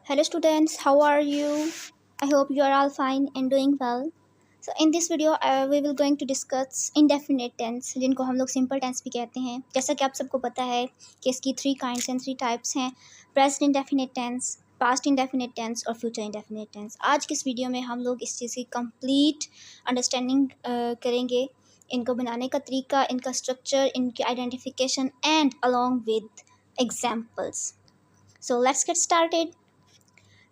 Hello students, how are you? I hope you are all fine and doing well. So in this video we will going to discuss indefinite tense जिनको हम लोग simple tense भी कहते हैं। जैसा कि आप सबको पता है कि इसकी 3 kinds and 3 types हैं, present indefinite tense, past indefinite tense और future indefinite tense। आज की इस वीडियो में हम लोग इस चीज़ की complete understanding करेंगे, इनको बनाने का तरीका, इनका structure, इनकी identification and along with examples। So let's get started।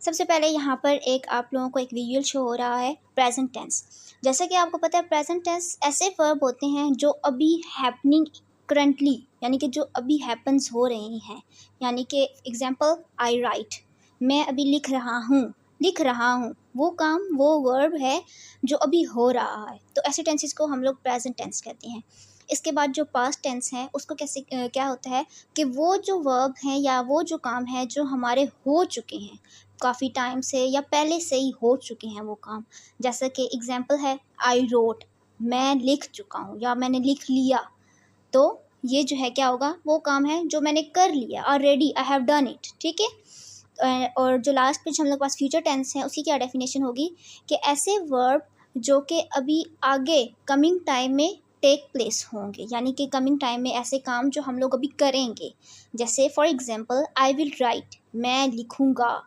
सबसे पहले यहाँ पर एक आप लोगों को एक विजुअल शो हो रहा है प्रेजेंट टेंस। जैसा कि आपको पता है प्रेजेंट टेंस ऐसे वर्ब होते हैं जो अभी हैपनिंग करंटली, यानी कि जो अभी हैपन्स हो रही हैं। यानी कि एग्जांपल आई राइट, मैं अभी लिख रहा हूँ, वो काम वो वर्ब है जो अभी हो रहा है। तो ऐसे टेंसेस को हम लोग प्रेजेंट टेंस कहते हैं। इसके बाद जो पास्ट टेंस है उसको कैसे क्या होता है कि वो जो वर्ब हैं या वो जो काम है जो हमारे हो चुके हैं काफ़ी टाइम से या पहले से ही हो चुके हैं वो काम। जैसा कि एग्जांपल है आई रोट, मैं लिख चुका हूँ या मैंने लिख लिया। तो ये जो है क्या होगा, वो काम है जो मैंने कर लिया, already I have done it. ठीक है। और जो लास्ट पे हम लोग पास फ्यूचर टेंस है उसकी क्या डेफिनेशन होगी कि ऐसे वर्ब जो कि अभी आगे कमिंग टाइम में टेक प्लेस होंगे, यानी कि कमिंग टाइम में ऐसे काम जो हम लोग अभी करेंगे। जैसे for example I will write, मैं लिखूँगा।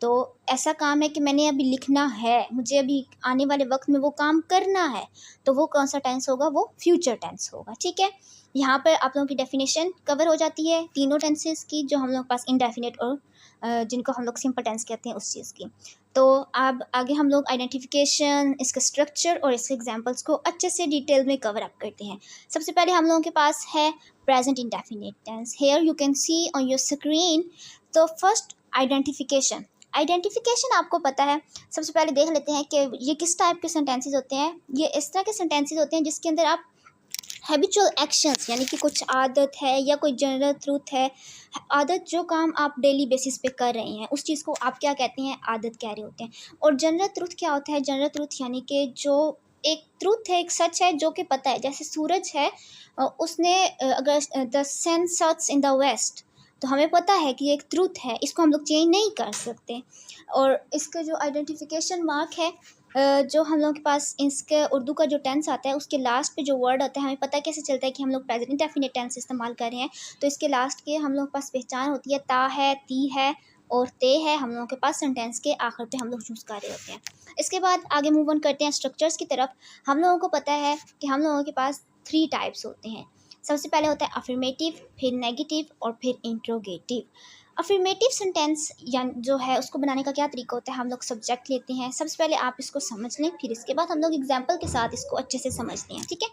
तो ऐसा काम है कि मैंने अभी लिखना है, मुझे अभी आने वाले वक्त में वो काम करना है। तो वो कौन सा टेंस होगा, वो फ्यूचर टेंस होगा। ठीक है, यहाँ पर आप लोगों की डेफिनेशन कवर हो जाती है तीनों टेंसेस की, जो हम लोग पास इंडेफिनिट और जिनको हम लोग सिंपल टेंस कहते हैं उस चीज़ की। तो अब आगे हम लोग आइडेंटिफिकेशन, इसका स्ट्रक्चर और इसके एग्जांपल्स को अच्छे से डिटेल में कवर अप करते हैं। सबसे पहले हम लोगों के पास है present indefinite tense. Here you can see on your screen. तो फर्स्ट आइडेंटिफिकेशन आपको पता है। सबसे पहले देख लेते हैं कि ये किस टाइप के सेंटेंसेस होते हैं। ये इस तरह के सेंटेंसेस होते हैं जिसके अंदर आप हैबिचुअल एक्शंस, यानी कि कुछ आदत है या कोई जनरल ट्रूथ है, आदत जो काम आप डेली बेसिस पे कर रहे हैं उस चीज़ को आप क्या कहते हैं, आदत कह रहे होते हैं। और जनरल ट्रूथ क्या होता है, जनरल ट्रूथ यानी कि जो एक ट्रूथ है, एक सच है जो कि पता है। जैसे सूरज है, उसने अगर the sun sets in the west, तो हमें पता है कि ये एक ट्रूथ है, इसको हम लोग चेंज नहीं कर सकते। और इसका जो आइडेंटिफिकेशन मार्क है, जो हम लोगों के पास इसके उर्दू का जो टेंस आता है उसके लास्ट पे जो वर्ड आता है, हमें पता कैसे चलता है कि हम लोग प्रेजेंट इंडेफिनिट टेंस इस्तेमाल कर रहे हैं। तो इसके लास्ट के हम लोग के पास पहचान होती है, ता है, ती है और ते है। हम लोगों के पास सेंटेंस के आखिर पे हम लोग यूज़ कर रहे होते हैं। इसके बाद आगे मूव ऑन करते हैं स्ट्रक्चर्स की तरफ। हम लोगों को पता है कि हम लोगों के पास 3 टाइप्स होते हैं। सबसे पहले होता है अफर्मेटिव, फिर नेगेटिव और फिर इंट्रोगेटिव। अफर्मेटिव सेंटेंस या जो है उसको बनाने का क्या तरीका होता है, हम लोग सब्जेक्ट लेते हैं। सबसे पहले आप इसको समझ लें, फिर इसके बाद हम लोग एग्जाम्पल के साथ इसको अच्छे से समझते हैं। ठीक है,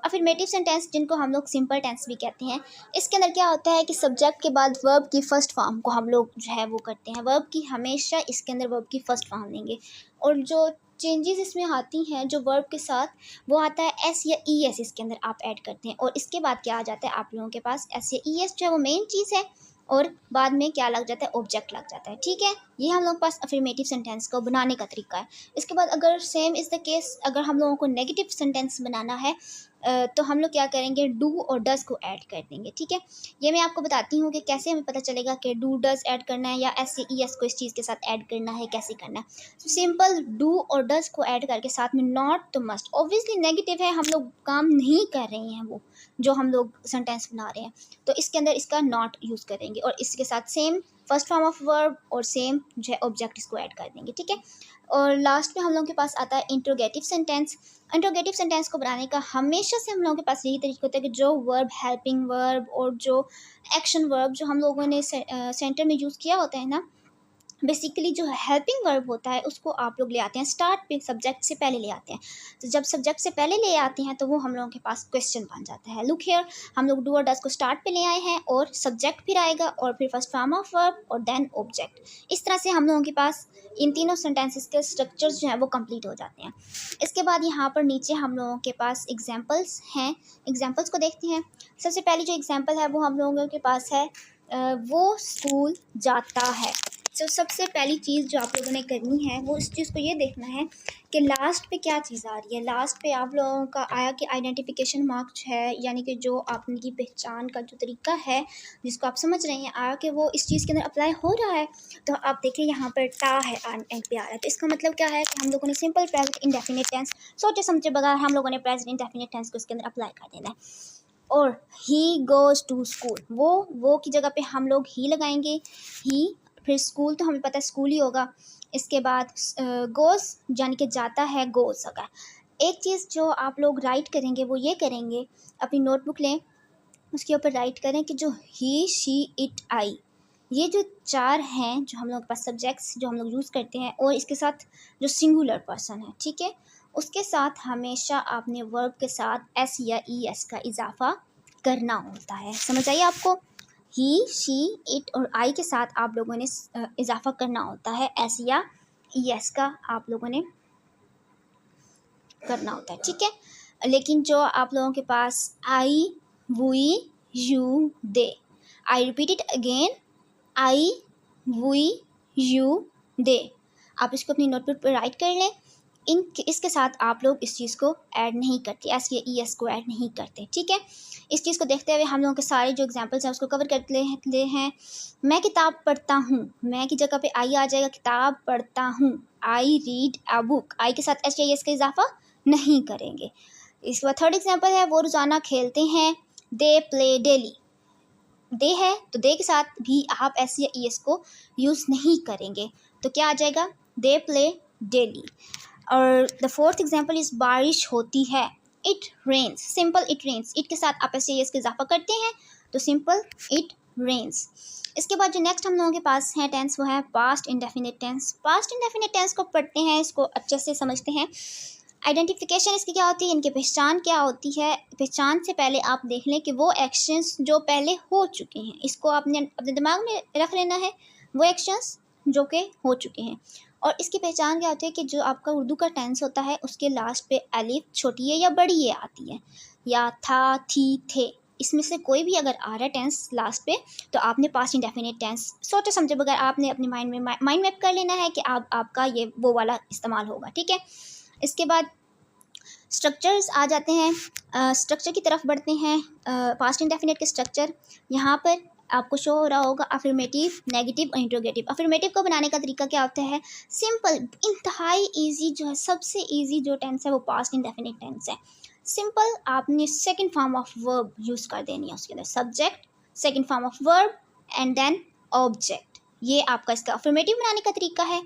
अफर्मेटिव सेंटेंस जिनको हम लोग सिंपल टेंस भी कहते हैं, इसके अंदर क्या होता है कि सब्जेक्ट के बाद वर्ब की फर्स्ट फॉर्म को हम लोग जो है वो करते हैं। वर्ब की हमेशा इसके अंदर वर्ब की फर्स्ट फॉर्म लेंगे। और जो चेंजेस इसमें आती हैं जो वर्ब के साथ, वो आता है एस या ई एस, इसके अंदर आप ऐड करते हैं। और इसके बाद क्या आ जाता है आप लोगों के पास, एस या ई एस जो है वो मेन चीज़ है और बाद में क्या लग जाता है, ऑब्जेक्ट लग जाता है। ठीक है, ये हम लोग पास अफर्मेटिव सेंटेंस को बनाने का तरीका है। इसके बाद अगर सेम इज़ द केस, अगर हम लोगों को नेगेटिव सेंटेंस बनाना है तो हम लोग क्या करेंगे, डू और डज को ऐड कर देंगे। ठीक है, ये मैं आपको बताती हूँ कि कैसे हमें पता चलेगा कि डू डज ऐड करना है या एस ई एस को इस चीज़ के साथ ऐड करना है, कैसे करना है। तो सिंपल डू और डज को ऐड करके साथ में नॉट तो मस्ट, ऑब्वियसली नेगेटिव है, हम लोग काम नहीं कर रहे हैं वो जो हम लोग सेंटेंस बना रहे हैं, तो इसके अंदर इसका नॉट यूज़ करेंगे और इसके साथ same first form of verb और सेम जो है ऑब्जेक्ट इसको ऐड कर देंगे। ठीक है, और लास्ट में हम लोगों के पास आता है इंट्रोगेटिव सेंटेंस। इंट्रोगेटिव सेंटेंस को बनाने का हमेशा से हम लोगों के पास यही तरीका होता है कि जो वर्ब, हेल्पिंग वर्ब और जो एक्शन वर्ब जो हम लोगों ने सेंटर में यूज़ किया होता है ना, बेसिकली जो हेल्पिंग वर्ब होता है उसको आप लोग ले आते हैं स्टार्ट पे, सब्जेक्ट से पहले ले आते हैं। तो जब सब्जेक्ट से पहले ले आते हैं तो वो हम लोगों के पास क्वेश्चन बन जाता है। लुक हियर, हम लोग डू और डज को स्टार्ट पे ले आए हैं और सब्जेक्ट फिर आएगा और फिर फर्स्ट फॉर्म ऑफ वर्ब और देन ऑब्जेक्ट। इस तरह से हम लोगों के पास इन तीनों सेंटेंसेस के स्ट्रक्चर्स जो हैं वो कंप्लीट हो जाते हैं। इसके बाद यहाँ पर नीचे हम लोगों के पास एग्जाम्पल्स हैं, एग्जाम्पल्स को देखते हैं। सबसे पहली जो एग्जाम्पल है वो हम लोगों के पास है वो स्कूल जाता है। तो सबसे पहली चीज़ जो आप लोगों ने करनी है वो इस चीज़ को ये देखना है कि लास्ट पे क्या चीज़ आ रही है। लास्ट पे आप लोगों का आया कि आइडेंटिफिकेशन मार्क्स है, यानी कि जो आपकी पहचान का जो तरीका है जिसको आप समझ रहे हैं, आया कि वो इस चीज़ के अंदर अप्लाई हो रहा है। तो आप देखिए यहाँ पर टा है एंड पे आ रहा है, तो इसका मतलब क्या है कि हम लोगों ने सिंपल प्रेजेंट इंडेफिनिट टेंस सोचे समझे बगैर हम लोगों ने प्रेजेंट इंडेफिनिट टेंस को इसके अंदर अप्लाई कर देना है। और ही गोज़ टू स्कूल, वो की जगह पे हम लोग ही लगाएंगे, ही, फिर स्कूल तो हमें पता है स्कूल ही होगा। इसके बाद गोज़ यानी कि जाता है, गोज़ होगा। एक चीज़ जो आप लोग राइट करेंगे वो ये करेंगे, अपनी नोटबुक लें, उसके ऊपर राइट करें कि जो ही, शी, इट, आई, ये जो चार हैं जो हम लोग के पास सब्जेक्ट्स जो हम लोग यूज़ करते हैं, और इसके साथ जो सिंगुलर पर्सन है, ठीक है, उसके साथ हमेशा आपने वर्ब के साथ एस या ई एस का इजाफा करना होता है। समझ आइए आपको, ही, शी, इट और आई के साथ आप लोगों ने इजाफा करना होता है, एस या ई एस का आप लोगों ने करना होता है, ठीक है। लेकिन जो आप लोगों के पास I, we, you, they, I repeat it again, I, we, you, they, आप इसको अपनी नोटबुक पर राइट कर लें। इसके साथ आप लोग इस चीज़ को ऐड नहीं करते, एस या ई एस को ऐड नहीं करते, ठीक है। इस चीज़ को देखते हुए हम लोगों के सारे जो एग्जांपल्स हैं उसको कवर कर ले हैं। मैं किताब पढ़ता हूँ, मैं की जगह पे आई आ जाएगा, किताब पढ़ता हूँ, आई रीड अ बुक, आई के साथ एस या ई एस का इजाफा नहीं करेंगे। इसके बाद थर्ड एग्जाम्पल है, वो रोज़ाना खेलते हैं, दे प्ले डेली, दे है तो दे के साथ भी आप एस या ई एस को यूज़ नहीं करेंगे, तो क्या आ जाएगा, दे प्ले डेली। और द फोर्थ एग्जाम्पल इस, बारिश होती है, it rains, simple it rains, it के साथ आप एस या ई एस का इजाफा करते हैं तो सिंपल इट रेन्स। इसके बाद जो नेक्स्ट हम लोगों के पास है टेंस वो है past indefinite tense. Past indefinite tense को पढ़ते हैं, इसको अच्छे से समझते हैं। आइडेंटिफिकेशन इसकी क्या होती है, इनकी पहचान क्या होती है। पहचान से पहले आप देख लें कि वो एक्शंस जो पहले हो चुके हैं, इसको आपने अपने दिमाग में रख लेना है, वो एक्शंस जो कि हो चुके हैं। और इसकी पहचान क्या होती है कि जो आपका उर्दू का टेंस होता है उसके लास्ट पे अलिफ छोटी है या बड़ी है आती है, या था, थी, थे, इसमें से कोई भी अगर आ रहा है टेंस लास्ट पे तो आपने पास्ट इंडेफिनिट टेंस सोचे समझे बगैर आपने अपने माइंड मैप कर लेना है कि आपका ये वो वाला इस्तेमाल होगा, ठीक है। इसके बाद स्ट्रक्चर्स आ जाते हैं, स्ट्रक्चर की तरफ बढ़ते हैं। पास्ट इंडेफिनिट के स्ट्रक्चर यहाँ पर आपको शो हो रहा होगा, अफर्मेटिव, नेगेटिव और इंट्रोगेटिव। अफर्मेटिव को बनाने का तरीका क्या होता है, सिंपल, इंतहाई इजी, जो है सबसे इजी जो टेंस है वो पास्ट इंडेफिनिट टेंस है। सिंपल, आपने second form of verb use कर देनी है उसके अंदर, subject, second form of verb and then object, ये आपका इसका अफर्मेटिव बनाने का तरीका है।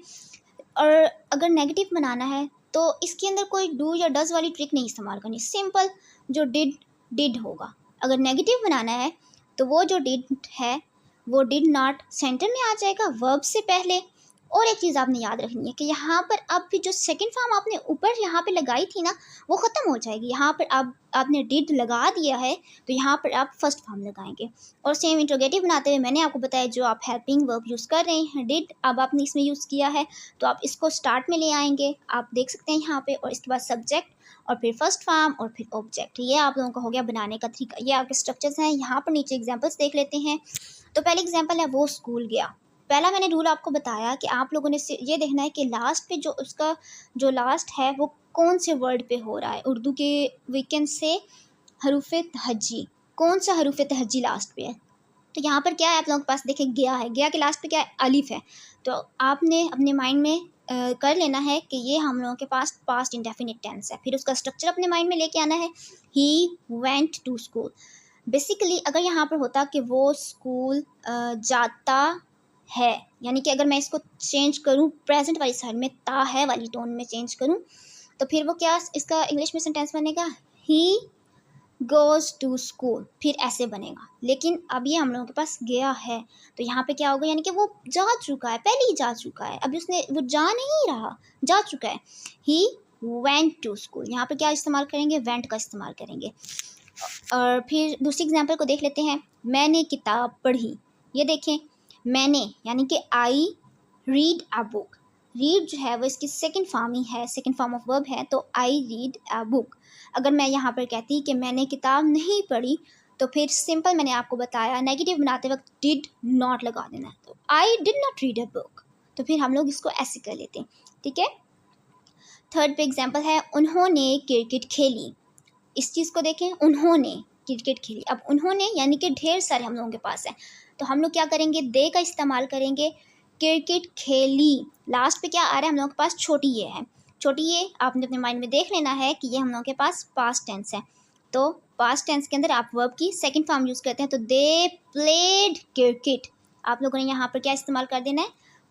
और अगर नेगेटिव बनाना है तो इसके अंदर कोई डू या डज वाली ट्रिक नहीं इस्तेमाल करनी, सिंपल जो डिड होगा। अगर नेगेटिव बनाना है तो वो जो डिड है वो डिड नॉट सेंटर में आ जाएगा वर्ब से पहले। और एक चीज़ आपने याद रखनी है कि यहाँ पर अब भी जो सेकंड फॉर्म आपने ऊपर यहाँ पे लगाई थी ना वो ख़त्म हो जाएगी। यहाँ पर आपने डिड लगा दिया है तो यहाँ पर आप फर्स्ट फॉर्म लगाएंगे। और सेम इंट्रोगेटिव बनाते हुए मैंने आपको बताया जो आप हेल्पिंग वर्ब यूज़ कर रहे हैं, डिड अब आपने इसमें यूज़ किया है तो आप इसको स्टार्ट में ले आएंगे, आप देख सकते हैं यहाँ पे। और इसके बाद सब्जेक्ट और फिर फर्स्ट फॉर्म और फिर ऑब्जेक्ट, ये आप लोगों का हो गया बनाने का तरीका। ये आपके स्ट्रक्चर्स हैं। यहाँ पर नीचे एग्जाम्पल्स देख लेते हैं। तो पहले एग्जाम्पल है, वो स्कूल गया। पहला मैंने रूल आपको बताया कि आप लोगों ने ये देखना है कि लास्ट पे जो उसका जो लास्ट है वो कौन से वर्ड पे हो रहा है। उर्दू के वीकेंड से हरूफ तहज्जी, कौन सा हरूफ तहज्जी लास्ट पे है। तो यहाँ पर क्या है आप लोगों के पास, देखें गया है, गया के लास्ट पे क्या है, अलिफ है। तो आपने अपने माइंड में कर लेना है कि ये हम लोगों के पास पास्ट इंडेफिनिट टेंस है। फिर उसका स्ट्रक्चर अपने माइंड में लेके आना है, he went to school. Basically अगर यहाँ पर होता कि वो स्कूल जाता है, यानी कि अगर मैं इसको चेंज करूँ प्रेजेंट वाली साइड में, ता है वाली टोन में चेंज करूँ तो फिर वो क्या इसका इंग्लिश में सेंटेंस बनेगा, ही गोज़ टू स्कूल, फिर ऐसे बनेगा। लेकिन अब ये हम लोगों के पास गया है तो यहाँ पे क्या होगा, यानी कि वो जा चुका है, पहले ही जा चुका है, अभी उसने वो जा नहीं रहा, जा चुका है। ही वेंट टू स्कूल, यहाँ पे क्या इस्तेमाल करेंगे, वेंट का इस्तेमाल करेंगे। और फिर दूसरी एग्जाम्पल को देख लेते हैं, मैंने किताब पढ़ी। ये देखें, मैंने यानी कि I read a book, read जो है वो इसकी सेकंड फॉर्म ही है, सेकंड फॉर्म ऑफ वर्ब है, तो आई रीड अ बुक। अगर मैं यहाँ पर कहती कि मैंने किताब नहीं पढ़ी तो फिर सिंपल मैंने आपको बताया नेगेटिव बनाते वक्त डिड नॉट लगा देना। तो I did not read a book, तो फिर हम लोग इसको ऐसे कर लेते हैं, ठीक है। थर्ड पे एग्जांपल है उन्होंने क्रिकेट खेली। इस चीज़ को देखें, उन्होंने क्रिकेट खेली। अब उन्होंने यानी कि ढेर सारे हम लोगों के पास है, तो हम लोग क्या करेंगे, दे का इस्तेमाल करेंगे। क्रिकेट खेली, लास्ट पे क्या आ रहा है हम लोगों के पास, छोटी ये है। छोटी ये आपने अपने माइंड में देख लेना है कि ये हम लोगों के पास पास्ट टेंस है। तो पास्ट टेंस के अंदर आप वर्ब की सेकंड फॉर्म यूज़ करते हैं, तो दे प्लेड क्रिकेट। आप लोगों ने यहाँ पर क्या इस्तेमाल कर देना है,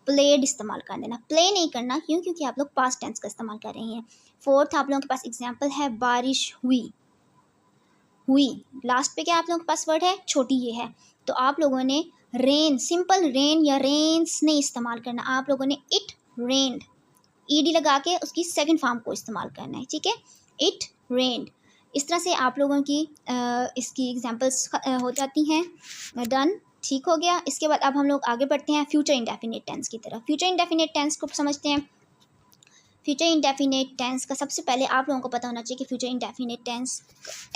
प्लेड इस्तेमाल कर देना। प्ले नहीं करना, क्यों, क्योंकि आप लोग पास्ट टेंस का इस्तेमाल कर रहे हैं। फोर्थ आप लोगों के पास एग्जाम्पल है बारिश हुई। हुई लास्ट पे क्या आप लोगों के पास वर्ड है, छोटी ये है, तो आप लोगों ने रेन, सिंपल रेन या रेन्स नहीं इस्तेमाल करना, आप लोगों ने इट रेन्ड, ईडी लगा के उसकी सेकंड फॉर्म को इस्तेमाल करना है, ठीक है, इट रेन्ड। इस तरह से आप लोगों की इसकी एग्जांपल्स हो जाती हैं। डन, ठीक हो गया। इसके बाद अब हम लोग आगे बढ़ते हैं फ्यूचर इंडेफिनिट टेंस की तरफ। फ्यूचर इंडेफिनिट टेंस को समझते हैं। फ्यूचर इंडेफिनिट टेंस का सबसे पहले आप लोगों को पता होना चाहिए कि फ्यूचर इंडेफिनिट टेंस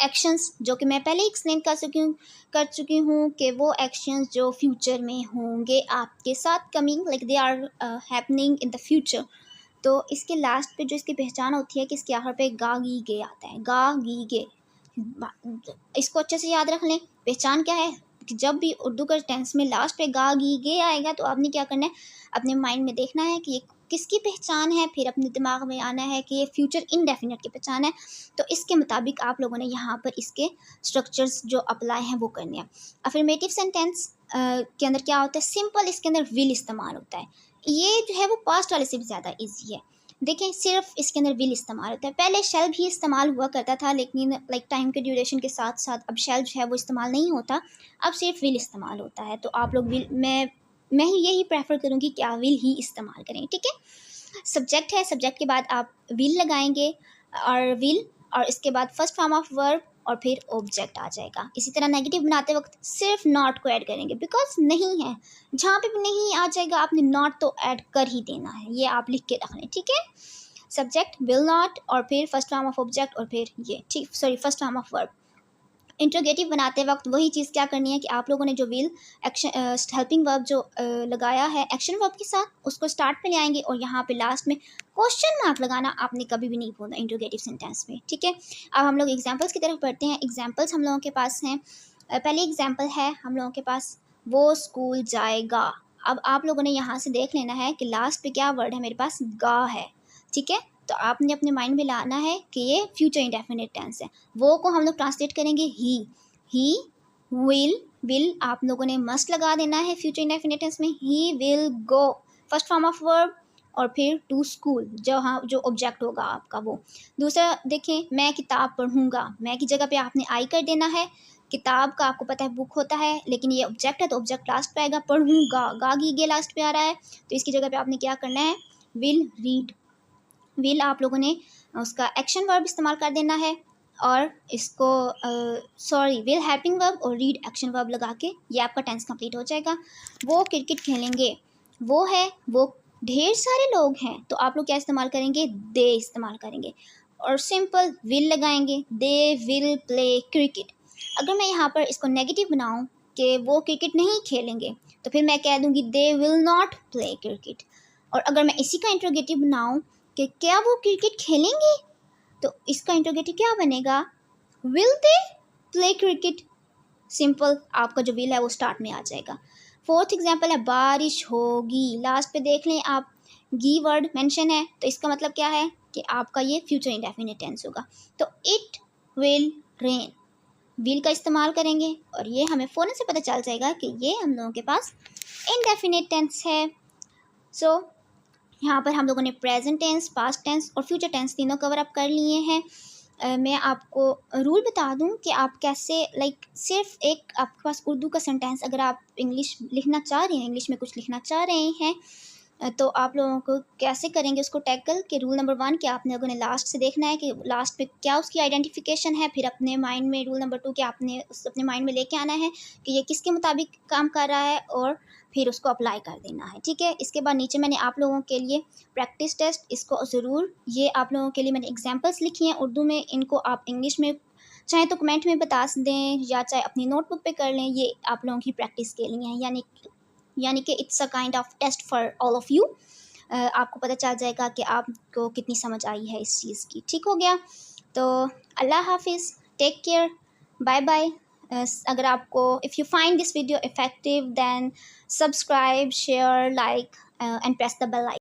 एक्शंस, जो कि मैं पहले एक्सप्लेन कर चुकी हूँ कि वो एक्शंस जो फ्यूचर में होंगे आपके साथ, coming like they are happening in the future. तो इसके लास्ट पे जो इसकी पहचान होती है कि इसके आखिर पे गा गी गे आता है, गा गी गे। इसको अच्छे से याद रख लें। पहचान क्या है कि जब भी उर्दू का टेंस में लास्ट पे गा गी गे आएगा तो आपने क्या करना है, अपने माइंड में देखना है कि ये किसकी पहचान है, फिर अपने दिमाग में आना है कि ये फ्यूचर इनडेफिनिट की पहचान है। तो इसके मुताबिक आप लोगों ने यहाँ पर इसके स्ट्रक्चर्स जो अप्लाई हैं वो करने हैं। अफर्मेटिव सेंटेंस के अंदर क्या होता है, सिंपल इसके अंदर विल इस्तेमाल होता है। ये जो है वो पास्ट वाले से भी ज़्यादा ईजी है। देखें, सिर्फ इसके अंदर विल इस्तेमाल होता है। पहले शेल भी इस्तेमाल हुआ करता था, लेकिन लाइक टाइम के ड्यूरेशन के साथ साथ अब शेल जो है वो इस्तेमाल नहीं होता, अब सिर्फ विल इस्तेमाल होता है। तो आप लोग विल, मैं ही यही प्रेफर करूँगी कि आप विल ही इस्तेमाल करें, ठीक है। सब्जेक्ट है, सब्जेक्ट के बाद आप विल लगाएंगे और विल, और इसके बाद फर्स्ट फॉर्म ऑफ वर्ब और फिर ऑब्जेक्ट आ जाएगा। इसी तरह नेगेटिव बनाते वक्त सिर्फ नॉट को ऐड करेंगे, बिकॉज नहीं है, जहाँ पे भी नहीं आ जाएगा आपने नॉट तो ऐड कर ही देना है, ये आप लिख के रख लें, ठीक है। सब्जेक्ट विल नॉट और फिर फर्स्ट फॉर्म ऑफ ऑब्जेक्ट और फिर ये, ठीक, sorry, first form of verb. Interrogative बनाते वक्त वही चीज़ क्या करनी है कि आप लोगों ने जो विल एक्शन हेल्पिंग वर्ब जो लगाया है एक्शन वर्ब के साथ, उसको स्टार्ट पे ले आएंगे और यहाँ पे लास्ट में क्वेश्चन मार्क लगाना आपने कभी भी नहीं भूलना इंट्रोगेटिव सेंटेंस में, ठीक है। अब हम लोग एग्जांपल्स की तरफ बढ़ते हैं। एग्जांपल्स हम लोगों के पास हैं। पहली एग्जांपल है हम लोगों के पास, वो स्कूल जाएगा। अब आप लोगों ने यहाँ से देख लेना है कि लास्ट पे क्या वर्ड है, मेरे पास गा है, ठीक है। तो आपने अपने माइंड में लाना है कि ये फ्यूचर इंडेफिनिट टेंस है। वो को हम लोग ट्रांसलेट करेंगे ही विल आप लोगों ने मस्ट लगा देना है फ्यूचर इंडेफिनिट टेंस में। He will go first form of verb और फिर टू स्कूल जो ऑब्जेक्ट होगा आपका वो। दूसरा देखें, मैं किताब पढ़ूंगा, मैं की जगह पे आपने आई कर देना है। किताब का आपको पता है बुक होता है, लेकिन ये ऑब्जेक्ट है तो ऑब्जेक्ट लास्ट पे आएगा। पढ़ूंगा, गा गी गे लास्ट पे आ रहा है, तो इसकी जगह पे आपने क्या करना है, विल रीड। विल आप लोगों ने उसका एक्शन वर्ब इस्तेमाल कर देना है और इसको विल हेल्पिंग वर्ब और रीड एक्शन वर्ब लगा के ये आपका टेंस कंप्लीट हो जाएगा। वो क्रिकेट खेलेंगे, वो है, वो ढेर सारे लोग हैं, तो आप लोग क्या इस्तेमाल करेंगे, दे इस्तेमाल करेंगे और सिंपल विल लगाएंगे, दे विल प्ले क्रिकेट। अगर मैं यहाँ पर इसको नेगेटिव बनाऊँ कि वो क्रिकेट नहीं खेलेंगे, तो फिर मैं कह दूँगी they will not play cricket. और अगर मैं इसी का इंट्रोगेटिव बनाऊँ कि क्या वो क्रिकेट खेलेंगे, तो इसका इंट्रोगेटिव क्या बनेगा, will they play cricket. Simple, आपका जो विल है वो स्टार्ट में आ जाएगा। फोर्थ एग्जांपल है बारिश होगी। लास्ट पे देख लें आप, गी वर्ड मेंशन है, तो इसका मतलब क्या है कि आपका ये फ्यूचर इंडेफिनिट टेंस होगा। तो इट विल रेन, विल का इस्तेमाल करेंगे और ये हमें फ़ौरन से पता चल जाएगा कि ये हम लोगों के पास इनडेफिनिट टेंस है। सो यहाँ पर हम लोगों ने प्रेजेंट टेंस, पास्ट टेंस और फ्यूचर टेंस तीनों कवर अप कर लिए हैं। मैं आपको रूल बता दूँ कि आप कैसे सिर्फ एक आपके पास उर्दू का सेंटेंस अगर आप इंग्लिश लिखना चाह रहे हैं, इंग्लिश में कुछ लिखना चाह रहे हैं, तो आप लोगों को कैसे करेंगे उसको टैकल के रूल नंबर 1 कि आप लोगों ने लास्ट से देखना है कि लास्ट पे क्या उसकी आइडेंटिफिकेशन है। फिर अपने माइंड में रूल नंबर 2 कि आपने उस अपने माइंड में लेके आना है कि ये किसके मुताबिक काम कर रहा है और फिर उसको अप्लाई कर देना है, ठीक है। इसके बाद नीचे मैंने आप लोगों के लिए प्रैक्टिस टेस्ट, इसको ज़रूर, ये आप लोगों के लिए मैंने एग्जाम्पल्स लिखी हैं उर्दू में, इनको आप इंग्लिश में चाहे तो कमेंट में बता दें या चाहे अपनी नोटबुक पे कर लें, ये आप लोगों की प्रैक्टिस के लिए है, यानी कि it's a kind of test for all of you. आपको पता चल जाएगा कि आपको कितनी समझ आई है इस चीज़ की। ठीक हो गया? तो अल्लाह हाफ़िज़, टेक केयर, बाय बाय। अगर आपको if you find this video effective then subscribe, share, like and press the bell icon.